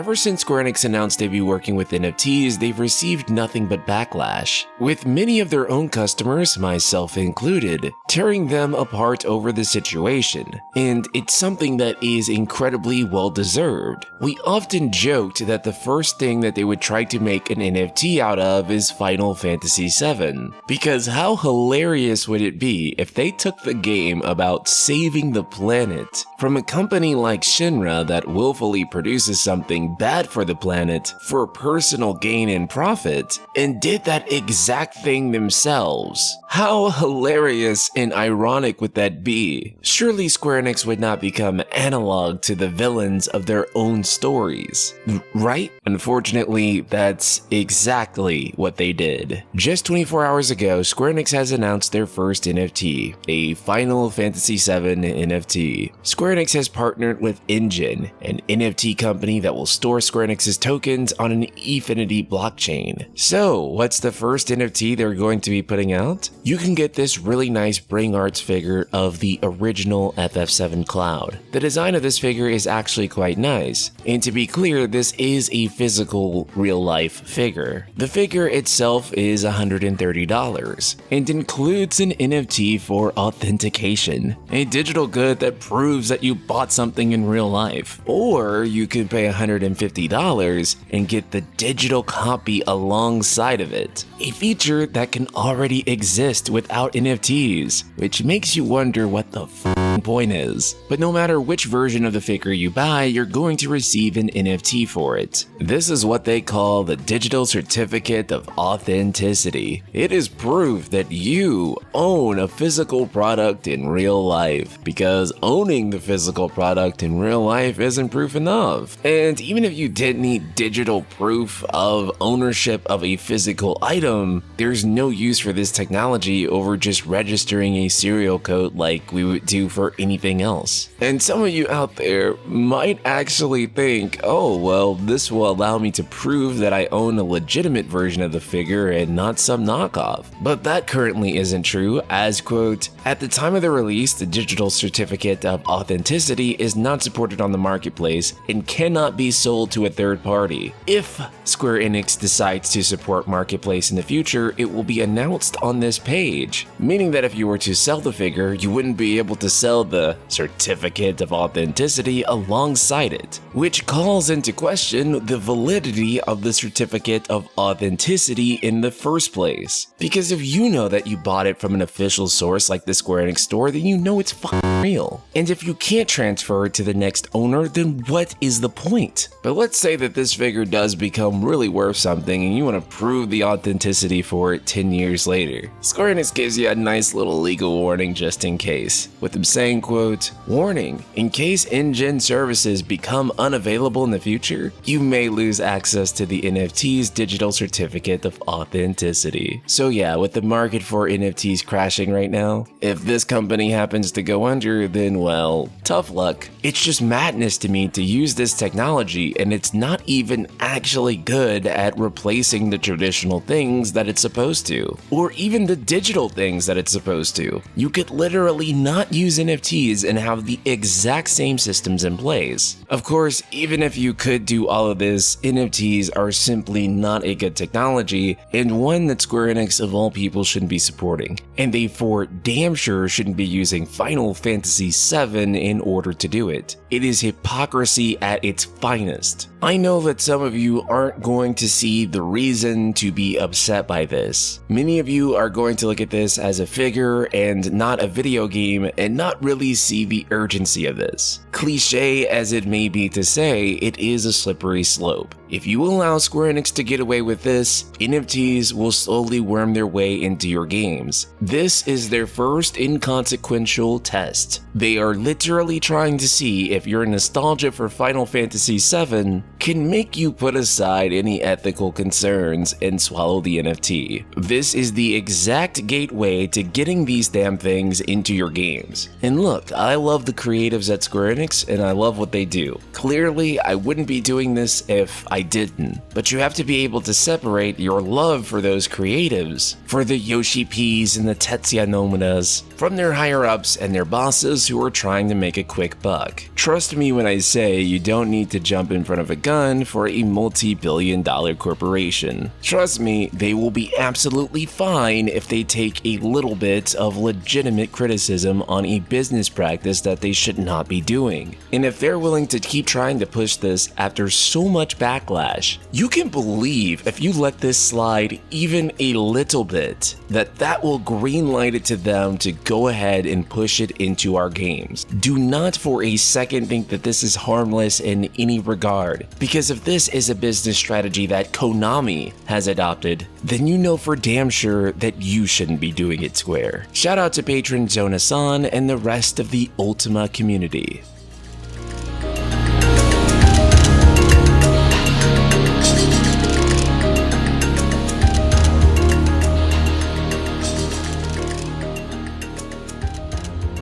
Ever since Square Enix announced they'd be working with NFTs, they've received nothing but backlash, with many of their own customers, myself included, tearing them apart over the situation, and it's something that is incredibly well deserved. We often joked that the first thing that they would try to make an NFT out of is Final Fantasy VII, because how hilarious would it be if they took the game about saving the planet from a company like Shinra that willfully produces something bad for the planet for personal gain and profit, and did that exact thing themselves. How hilarious and ironic would that be? Surely Square Enix would not become analog to the villains of their own stories, right? Unfortunately, that's exactly what they did. Just 24 hours ago, Square Enix has announced their first NFT, a Final Fantasy VII NFT. Square Enix has partnered with Engine, an NFT company that will store Square Enix's tokens on an Efinity blockchain. So, what's the first NFT they're going to be putting out? You can get this really nice Bring Arts figure of the original FF7 Cloud. The design of this figure is actually quite nice, and to be clear, this is a physical, real-life figure. The figure itself is $130, and includes an NFT for authentication, a digital good that proves that you bought something in real life. Or you could pay $150 and get the digital copy alongside of it, a feature that can already exist without NFTs, which makes you wonder what the point is. But no matter which version of the figure you buy, you're going to receive an NFT for it. This is what they call the Digital Certificate of Authenticity. It is proof that you own a physical product in real life, because owning the physical product in real life isn't proof enough. And even if you did need digital proof of ownership of a physical item, there's no use for this technology over just registering a serial code like we would do for anything else. And some of you out there might actually think, oh well, this will allow me to prove that I own a legitimate version of the figure and not some knockoff. But that currently isn't true, as quote, at the time of the release, the Digital Certificate of Authenticity is not supported on the marketplace and cannot be sold to a third party. If Square Enix decides to support Marketplace in the future, it will be announced on this page, meaning that if you were to sell the figure, you wouldn't be able to sell the Certificate of Authenticity alongside it, which calls into question the validity of the Certificate of Authenticity in the first place. Because if you know that you bought it from an official source like the Square Enix store, then you know it's real. And if you can't transfer it to the next owner, then what is the point? But let's say that this figure does become really worth something and you want to prove the authenticity for it 10 years later. Square Enix gives you a nice little legal warning just in case, with them saying, quote, warning, in case Engine services become unavailable in the future, you may lose access to the NFT's Digital Certificate of Authenticity. So yeah, with the market for NFTs crashing right now, if this company happens to go under, then well, tough luck. It's just madness to me to use this technology and it's not even actually good at replacing the traditional things that it's supposed to, or even the digital things that it's supposed to. You could literally not use NFTs and have the exact same systems in place. Of course, even if you could do all of this, NFTs are simply not a good technology and one that Square Enix of all people shouldn't be supporting, and they for damn sure shouldn't be using Final Fantasy VII in order to do it. It is hypocrisy at its finest. I know that some of you aren't going to see the reason to be upset by this. Many of you are going to look at this as a figure and not a video game and not really see the urgency of this. Cliche as it may be to say, it is a slippery slope. If you allow Square Enix to get away with this, NFTs will slowly worm their way into your games. This is their first inconsequential test. They are literally trying to see if your nostalgia for Final Fantasy VII can make you put aside any ethical concerns and swallow the NFT. This is the exact gateway to getting these damn things into your games. And look, I love the creatives at Square Enix and I love what they do. Clearly, I wouldn't be doing this if I didn't, but you have to be able to separate your love for those creatives, for the Yoshi P's and the Tetsuya Nomuras, from their higher-ups and their bosses who are trying to make a quick buck. Trust me when I say you don't need to jump in front of a gun for a multi-billion-dollar corporation. Trust me, they will be absolutely fine if they take a little bit of legitimate criticism on a business practice that they should not be doing. And if they're willing to keep trying to push this after so much backlash, you can believe if you let this slide even a little bit, that will greenlight it to them to go ahead and push it into our games. Do not for a second think that this is harmless in any regard, because if this is a business strategy that Konami has adopted, then you know for damn sure that you shouldn't be doing it square. Shout out to patron Zona-san and the rest of the Ultima community.